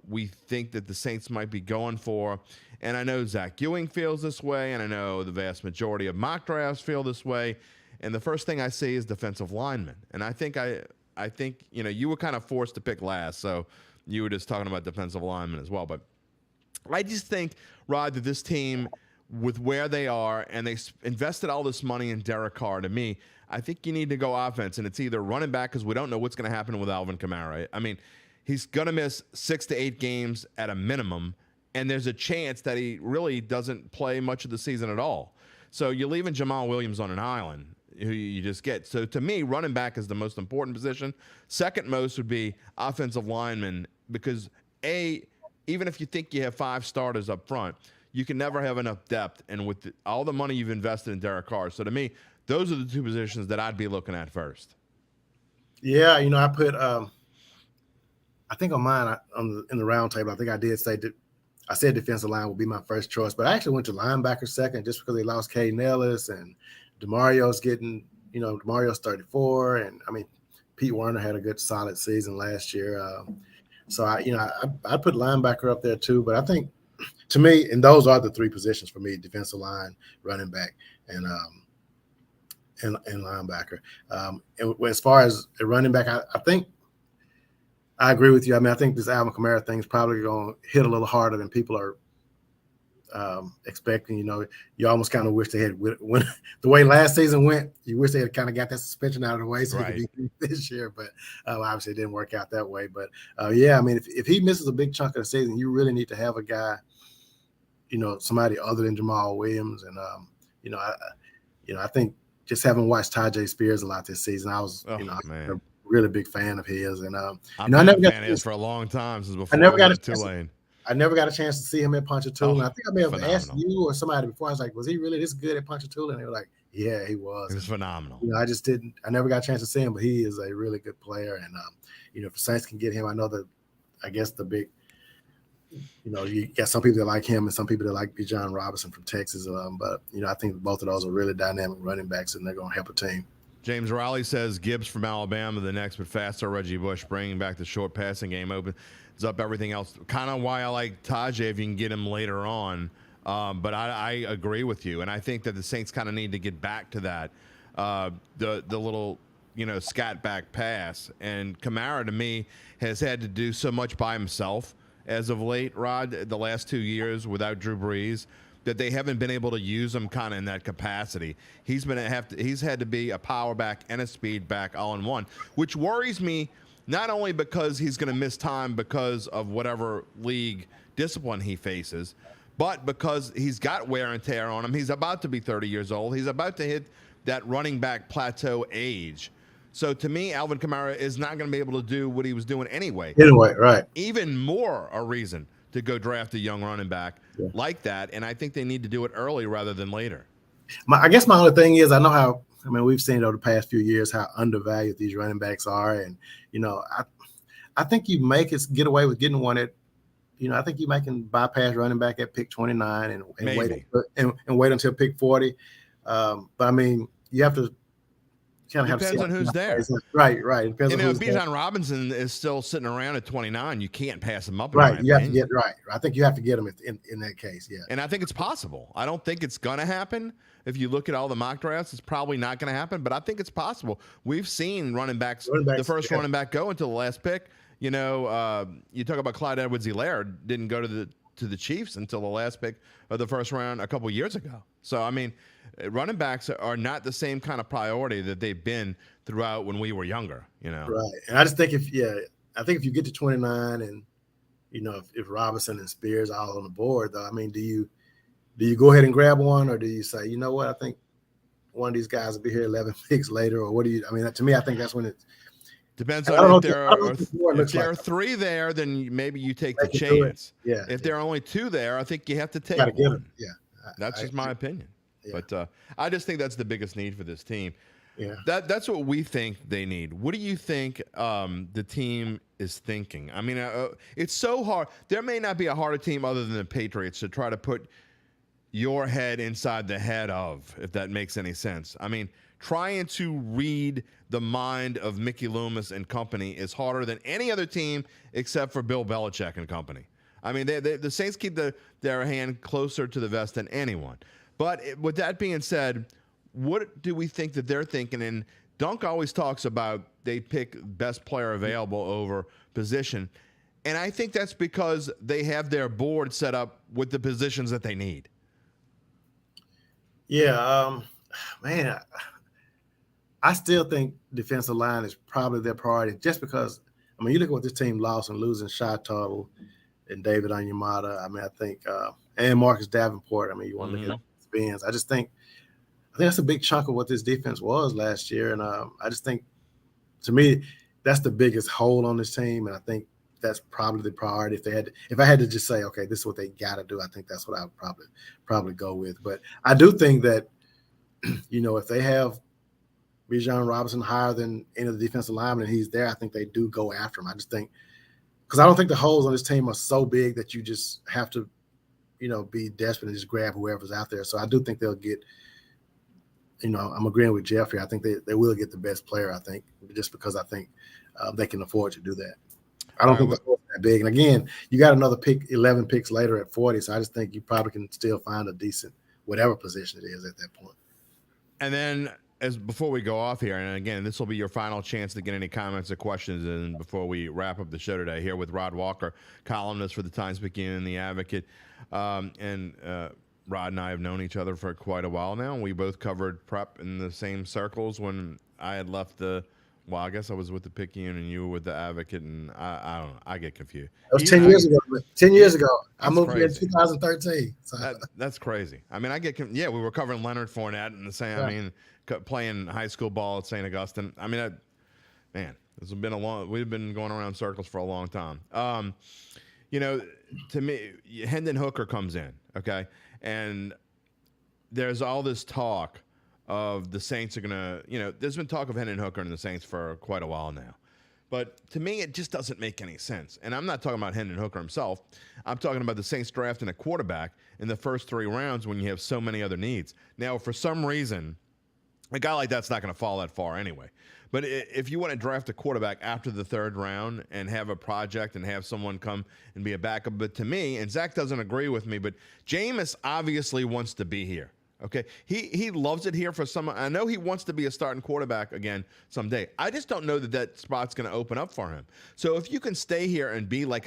we think that the Saints might be going for. And I know Zach Ewing feels this way, and I know the vast majority of mock drafts feel this way. And the first thing I see is defensive linemen. And I think you were kind of forced to pick last, so you were just talking about defensive linemen as well. But I just think, Rod, that this team, with where they are, and they invested all this money in Derek Carr, to me, I think you need to go offense, and it's either running back, because we don't know what's going to happen with Alvin Kamara. I mean, he's going to miss 6 to 8 games at a minimum, and there's a chance that he really doesn't play much of the season at all. So you're leaving Jamal Williams on an island, who you just get. So to me, running back is the most important position. Second most would be offensive lineman, because even if you think you have 5 starters up front, you can never have enough depth. And with all the money you've invested in Derek Carr, so to me, those are the 2 positions that I'd be looking at first. Yeah, I put I think on mine in the round table, I think I did say that I said defensive line would be my first choice, but I actually went to linebacker second just because they lost Caden Ellis and DeMario's getting, DeMario's 34, and I mean Pete Werner had a good solid season last year. So I put linebacker up there too, but I think to me, and those are the 3 positions for me: defensive line, running back, and linebacker. And as far as a running back, I think I agree with you. I mean, I think this Alvin Kamara thing is probably going to hit a little harder than people are expecting. You almost kind of wish they had, when the way last season went, you wish they had kind of got that suspension out of the way so right. He could be this year. But obviously it didn't work out that way. But yeah, I mean, if he misses a big chunk of the season, you really need to have a guy, somebody other than Jamal Williams. And I think just having watched Tajay Spears a lot this season, I was a really big fan of his. And I've been a fan of his for a long time, since before I never got Tulane. I never got a chance to see him at Ponchatoula. I think I may have phenomenal. asked you or somebody before. I was like, was he really this good at Ponchatoula? And they were like, yeah, he was. He was phenomenal. I never got a chance to see him, but he is a really good player. And, if the Saints can get him, I know that, I guess the big, you got some people that like him and some people that like Bijan Robinson from Texas. But, I think both of those are really dynamic running backs, and they're going to help a team. James Riley says Gibbs from Alabama, the next but faster Reggie Bush, bringing back the short passing game, opens up everything else. Kind of why I like Tajay if you can get him later on. But I agree with you, and I think that the Saints kind of need to get back to that, the little scat back pass. And Kamara, to me, has had to do so much by himself as of late, Rod, the last 2 years without Drew Brees, that they haven't been able to use him kind of in that capacity. He's had to be a power back and a speed back all in one, which worries me, not only because he's going to miss time because of whatever league discipline he faces, but because he's got wear and tear on him. He's about to be 30 years old. He's about to hit that running back plateau age. So to me, Alvin Kamara is not going to be able to do what he was doing anyway. Anyway, right. Even more a reason to go draft a young running back like that. And I think they need to do it early rather than later. I guess my only thing is, we've seen over the past few years how undervalued these running backs are. And, I think you get away with getting one at, I think you can bypass running back at pick 29 and wait until pick 40. But I mean, you have to kind of depends on who's there. Right. Depends on Bijan Robinson is still sitting around at 29. You can't pass him up. Right. You have to get right. I think you have to get him in that case. Yeah. And I think it's possible. I don't think it's going to happen. If you look at all the mock drafts, it's probably not going to happen, but I think it's possible. We've seen running backs the first running back go until the last pick. You talk about Clyde Edwards-Helaire didn't go to to the Chiefs until the last pick of the first round a couple years ago. So, I mean, running backs are not the same kind of priority that they've been throughout when we were younger, Right. And I just think if you get to 29 and, if Robinson and Spears are all on the board, though, I mean, do you go ahead and grab one, or do you say, you know what, I think one of these guys will be here 11 picks later, or what do you? I mean, to me, I think that's when it depends on if there are 3 there, then maybe you take the chance. Yeah. If there are only 2 there, I think you have to take one. Yeah. That's just my opinion. Yeah. But I just think that's the biggest need for this team. Yeah. That's what we think they need. What do you think the team is thinking? I mean, it's so hard. There may not be a harder team other than the Patriots to try to put your head inside the head of, if that makes any sense. I mean, trying to read the mind of Mickey Loomis and company is harder than any other team except for Bill Belichick and company. I mean, the Saints keep their hand closer to the vest than anyone. But with that being said, what do we think that they're thinking? And Dunk always talks about they pick best player available over position. And I think that's because they have their board set up with the positions that they need. Yeah, man, I still think defensive line is probably their priority, just because, I mean, you look at what this team lost and losing Shy Tuttle and David Onyemata. I mean, I think, and Marcus Davenport. I mean, you want to look at Spins. I think that's a big chunk of what this defense was last year. And I just think, to me, that's the biggest hole on this team. And I think that's probably the priority. If I had to just say, okay, this is what they got to do, I think that's what I would probably go with. But I do think that, if they have Bijan Robinson higher than any of the defensive linemen and he's there, I think they do go after him. I just think, because I don't think the holes on this team are so big that you just have to, be desperate and just grab whoever's out there. So I do think they'll get, I'm agreeing with Jeffrey. I think they will get the best player, I think, just because I think they can afford to do that. I don't think the holes are that big. And again, you got another pick, 11 picks later at 40. So I just think you probably can still find a decent, whatever position it is at that point. And then, before we go off here, and again, this will be your final chance to get any comments or questions in before we wrap up the show today, here with Rod Walker, columnist for the Times-Picayune and the Advocate. Rod and I have known each other for quite a while now. We both covered prep in the same circles when I had left I guess I was with the Picayune and you were with the Advocate, and I don't know. I get confused. That was 10 years ago. 10 years ago. I moved here in 2013. So. That's crazy. I mean, we were covering Leonard Fournette and the same. Right. I mean, playing high school ball at St. Augustine. I mean, this has been we've been going around circles for a long time. To me, Hendon Hooker comes in, okay? And there's all this talk of the Saints are going to, there's been talk of Hendon Hooker and the Saints for quite a while now. But to me, it just doesn't make any sense. And I'm not talking about Hendon Hooker himself. I'm talking about the Saints drafting a quarterback in the first 3 rounds when you have so many other needs. Now, for some reason, a guy like that's not going to fall that far anyway. But if you want to draft a quarterback after the 3rd round and have a project and have someone come and be a backup, but to me, and Zach doesn't agree with me, but Jameis obviously wants to be here. Okay, he loves it here for some. I know he wants to be a starting quarterback again someday. I just don't know that spot's going to open up for him. So if you can stay here and be like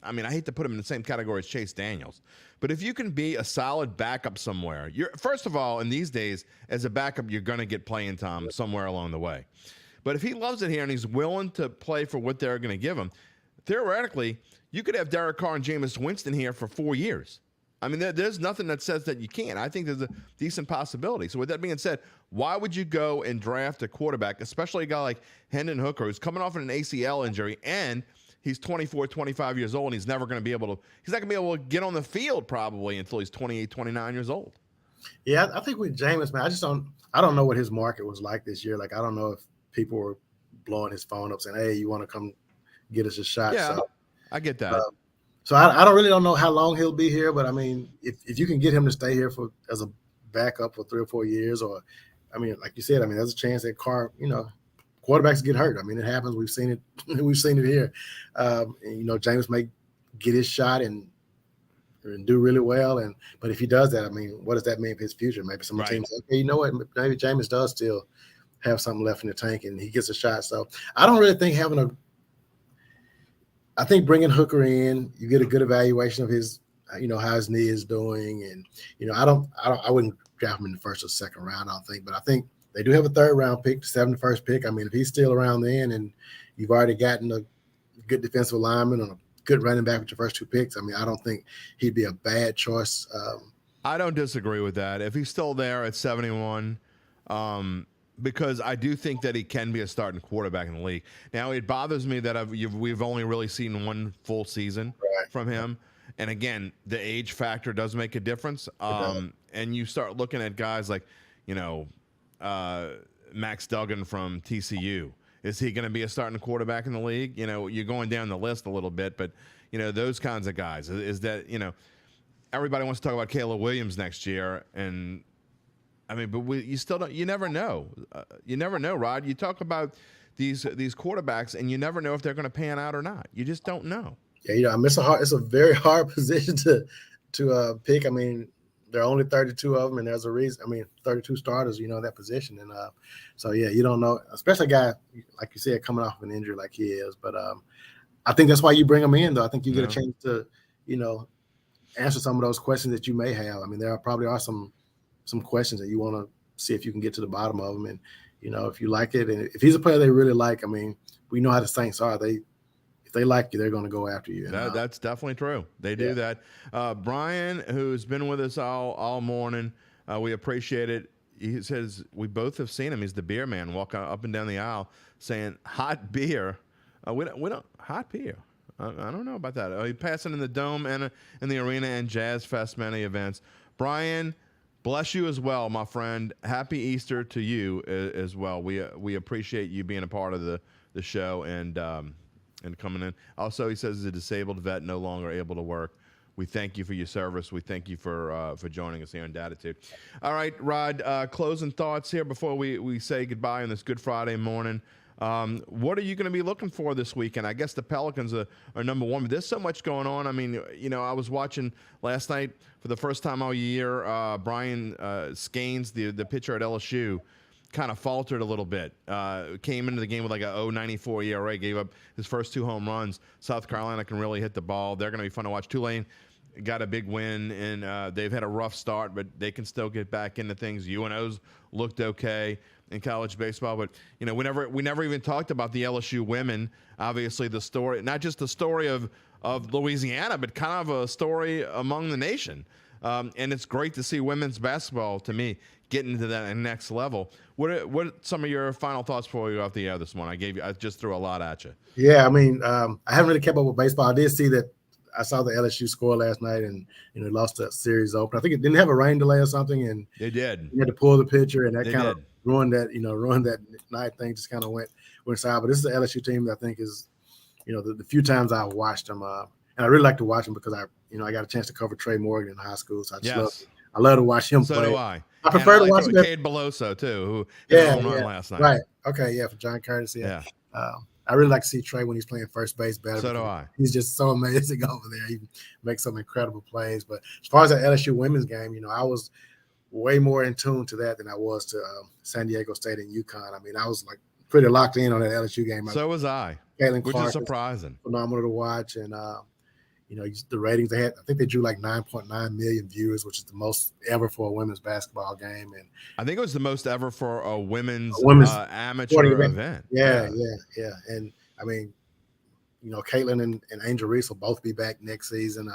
I hate to put him in the same category as Chase Daniels, but if you can be a solid backup somewhere, first of all, in these days, as a backup, you're going to get playing time somewhere along the way. But if he loves it here and he's willing to play for what they're going to give him, theoretically, you could have Derek Carr and Jameis Winston here for 4 years. I mean, there's nothing that says that you can't. I think there's a decent possibility. So with that being said, why would you go and draft a quarterback, especially a guy like Hendon Hooker, who's coming off an ACL injury, and he's 24, 25 years old, and he's not going to be able to get on the field probably until he's 28, 29 years old. Yeah, I think with Jameis, man, I don't know what his market was like this year. Like, I don't know if people were blowing his phone up saying, hey, you want to come get us a shot? Yeah, so, I get that. So I don't know how long he'll be here, but I mean, if you can get him to stay here as a backup for 3 or 4 years, or, I mean, like you said, I mean, there's a chance that quarterbacks get hurt. I mean, it happens. We've seen it. We've seen it here. James may get his shot and do really well. But if he does that, I mean, what does that mean for his future? Maybe some teams, okay, you know what? Maybe James does still have something left in the tank and he gets a shot. So I don't really think I think bringing Hooker in, you get a good evaluation of how his knee is doing. And, I wouldn't draft him in the first or second round, I don't think. But I think they do have a third round pick, the 71st pick. I mean, if he's still around then and you've already gotten a good defensive lineman and a good running back with your first two picks, I mean, I don't think he'd be a bad choice. I don't disagree with that. If he's still there at 71, because I do think that he can be a starting quarterback in the league. Now, it bothers me that we've only really seen one full season from him. And again, the age factor does make a difference. And you start looking at guys like, Max Duggan from TCU. Is he going to be a starting quarterback in the league? You're going down the list a little bit, but, those kinds of guys. Is that, everybody wants to talk about Caleb Williams next year. And, I mean, but you still don't. You never know. You never know, Rod. You talk about these quarterbacks, and you never know if they're going to pan out or not. You just don't know. Yeah, it's a very hard position to pick. I mean, there are only 32 of them, and there's a reason. I mean, 32 starters, in that position, and so yeah, you don't know, especially a guy like you said coming off of an injury like he is. But I think that's why you bring him in, though. I think you get a chance to, answer some of those questions that you may have. I mean, there probably are some questions that you want to see if you can get to the bottom of them, and if you like it, and if he's a player they really like. I mean, we know how the Saints are. If they like you, they're going to go after you. And, that's definitely true. They do that. Brian, who's been with us all morning, we appreciate it. He says we both have seen him. He's the beer man walking up and down the aisle saying hot beer. We don't hot beer. I don't know about that. He's passing in the Dome and in the arena and Jazz Fest many events. Brian, bless you as well, my friend. Happy Easter to you as well. We appreciate you being a part of the show and coming in. Also, he says he's a disabled vet, no longer able to work. We thank you for your service. We thank you for joining us here on Dattitude. All right, Rod, closing thoughts here before we say goodbye on this Good Friday morning. What are you going to be looking for this weekend? I guess the Pelicans are number one, but there's so much going on. I mean, I was watching last night for the first time all year, Brian Scanes, the pitcher at LSU, kind of faltered a little bit. Came into the game with like a 0.94 ERA, gave up his first 2 home runs. South Carolina can really hit the ball. They're going to be fun to watch. Tulane got a big win, and they've had a rough start, but they can still get back into things. UNO's looked okay in college baseball, but we never even talked about the LSU women. Obviously, the story, not just the story of Louisiana, but kind of a story among the nation. And it's great to see women's basketball, to me, getting to that next level. What are some of your final thoughts before we go off the air this morning? I just threw a lot at you. Yeah, I mean, I haven't really kept up with baseball. I did see that. I saw the LSU score last night, and lost the series open. I think it didn't have a rain delay or something, and they did. You had to pull the pitcher, and that kind of ruined that night thing. Just kind of went south. But this is the LSU team that I think is, the few times I watched them, and I really like to watch them because I got a chance to cover Trey Morgan in high school, so I love to watch him play. So do I. I prefer to watch Cade Beloso too, who hit a home run last night. Right. Okay. Yeah. For John Curtis. Yeah. I really like to see Trey when he's playing first base better. So do I. He's just so amazing over there. He makes some incredible plays. But as far as the LSU women's game, I was way more in tune to that than I was to San Diego State and UConn. I mean, I was like pretty locked in on that LSU game. So was I. Caitlin which Clark is surprising. Phenomenal to watch. And, the ratings they had, I think they drew like 9.9 million viewers, which is the most ever for a women's basketball game. And I think it was the most ever for a women's amateur event. Yeah. And I mean, Caitlin and Angel Reese will both be back next season.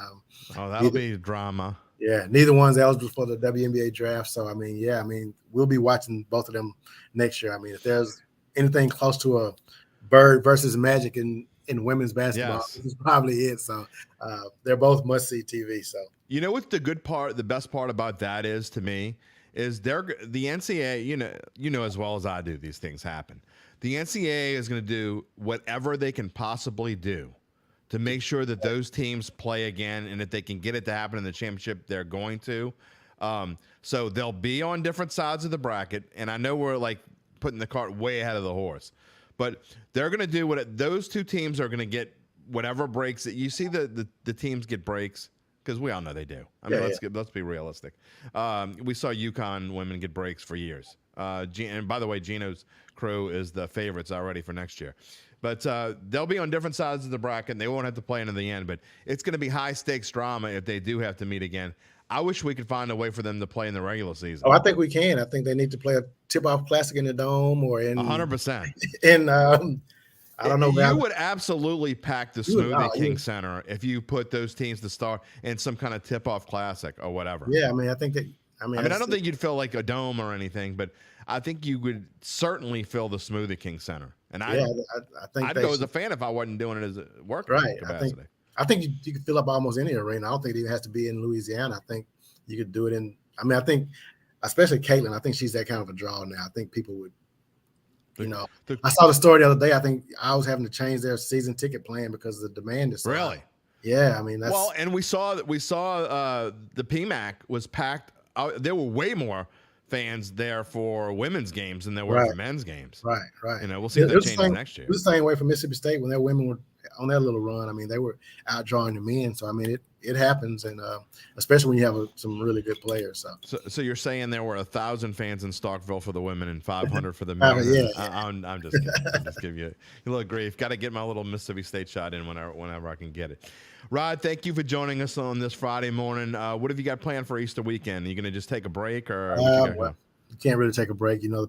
That'll be drama. Yeah, neither one's eligible for the WNBA draft. So, I mean, we'll be watching both of them next year. I mean, if there's anything close to a Bird versus Magic in women's basketball, this is probably it. So they're both must-see TV. So what the best part about that is to me is the NCAA. As well as I do, these things happen. The NCAA is going to do whatever they can possibly do to make sure that those teams play again, and if they can get it to happen in the championship, they're going to. So they'll be on different sides of the bracket, and I know we're like putting the cart way ahead of the horse. But they're going to do those two teams are going to get whatever breaks that you see the teams get breaks. because we all know they do. I mean, let's be realistic. We saw UConn women get breaks for years. And by the way, Gino's crew is the favorites already for next year. But they'll be on different sides of the bracket, and they won't have to play into the end. But it's going to be high-stakes drama if they do have to meet again. I wish we could find a way for them to play in the regular season. Oh, I think we can. I think they need to play a tip-off classic in the Dome or in 100%. In I don't know. You would absolutely pack the Smoothie King Center if you put those teams to start in some kind of tip-off classic or whatever. Yeah, I mean, I think that. I don't think you'd fill like a dome or anything, but I think you would certainly fill the Smoothie King Center. And I think I'd go as a fan if I wasn't doing it as a work capacity. I think you could fill up almost any arena. I don't think it even has to be in Louisiana. I think you could do it in. I mean, I think especially Caitlin. I think she's that kind of a draw now. I think people would. I saw the story the other day. I think I was having to change their season ticket plan because the demand is so really. High. Yeah, I mean that's and we saw the PMAC was packed. There were way more fans there for women's games than there were for men's games. Right. We'll see if that changes next year. It was the same way for Mississippi State when their women were on their little run. I mean, they were outdrawing the men. So I mean, it happens, and especially when you have some really good players. So you're saying there were 1,000 fans in Starkville for the women and 500 for the men? Yeah. I'm just kidding. I'm just giving you a little grief. Got to get my little Mississippi State shot in whenever I can get it. Rod, thank you for joining us on this Friday morning. What have you got planned for Easter weekend? Are you going to just take a break, or you can't really take a break? The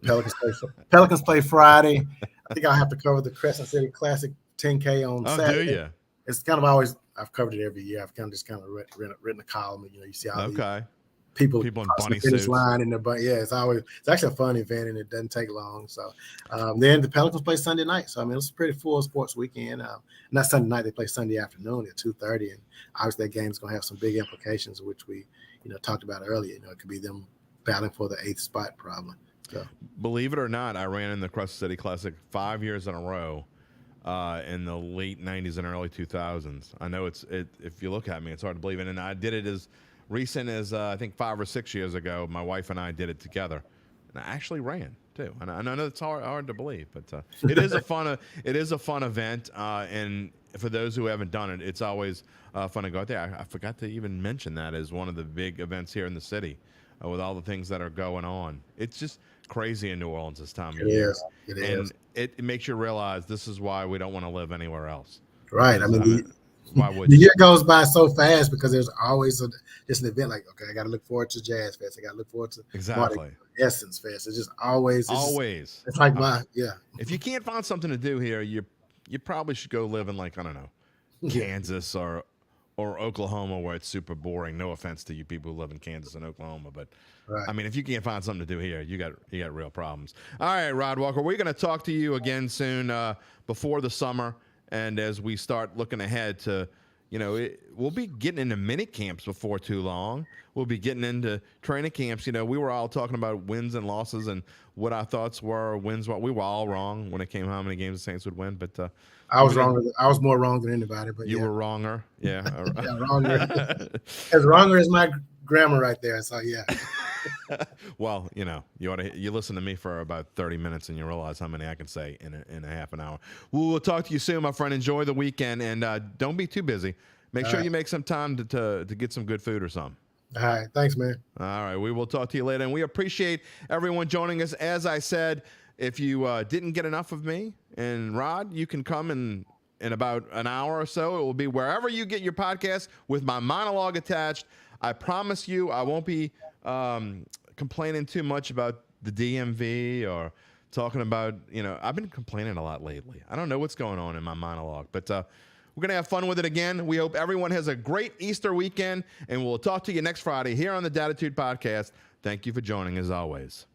Pelicans play Friday. I think I'll have to cover the Crescent City Classic 10K on Saturday. Do you? It's kind of always I've covered it every year. I've kind of written a column. And, you see how people in bunny suits line in the it's actually a fun event, and it doesn't take long. So then the Pelicans play Sunday night. So I mean, it's a pretty full sports weekend. Not Sunday night; they play Sunday afternoon at 2:30, and obviously that game is going to have some big implications, which we talked about earlier. It could be them battling for the 8th spot probably. So. Believe it or not, I ran in the Crescent City Classic 5 years in a row. In the late 90s and early 2000s. I know if you look at me, it's hard to believe it. And I did it as recent as I think 5 or 6 years ago. My wife and I did it together, and I actually ran too. And I know it's hard to believe, but it is a fun event. And for those who haven't done it, it's always fun to go out there. I forgot to even mention that as one of the big events here in the city with all the things that are going on. It's just crazy in New Orleans this time of year. It is. It makes you realize this is why we don't want to live anywhere else. Right. I mean, why would the year goes by so fast because there's always just an event like, okay, I got to look forward to Jazz Fest. I got to look forward to Essence Fest. It's just always. It's like If you can't find something to do here, you probably should go live in like, I don't know, Kansas or Oklahoma, where it's super boring. No offense to you people who live in Kansas and Oklahoma, but I mean, if you can't find something to do here, you got real problems. All right, Rod Walker, we're going to talk to you again soon before the summer, and as we start looking ahead to, we'll be getting into mini camps before too long. We'll be getting into training camps. We were all talking about wins and losses and what our thoughts were. Wins, we were all wrong when it came how many games the Saints would win, but. I was wrong. I was more wrong than anybody, but you were wronger. Yeah. Wronger. As wronger as my grammar right there. So yeah. Well, you listen to me for about 30 minutes and you realize how many I can say in a half an hour. We'll talk to you soon, my friend. Enjoy the weekend, and don't be too busy. Make sure you make some time to get some good food or something. All right. Thanks, man. All right. We will talk to you later, and we appreciate everyone joining us. As I said, if you didn't get enough of me and Rod, you can come in about an hour or so. It will be wherever you get your podcast with my monologue attached. I promise you I won't be complaining too much about the DMV or talking about, I've been complaining a lot lately. I don't know what's going on in my monologue, but we're going to have fun with it again. We hope everyone has a great Easter weekend, and we'll talk to you next Friday here on the Dattitude Podcast. Thank you for joining as always.